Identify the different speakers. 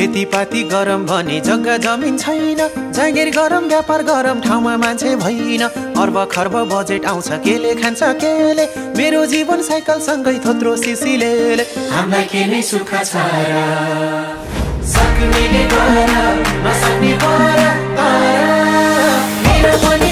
Speaker 1: खेतीपाती गरम भने जग्गा जमिन छैन, जागिर गरम व्यापार गरम ठाउँमा मान्छे भइन। अर्ब खर्ब बजेट आउँछ केले खान्छ केले, मेरो जीवन साइकल सँगै थोत्रो सिसिले। हामीलाई के नै सुख छ र, सक्नेले गर नसक्ने पर, मेरो पनि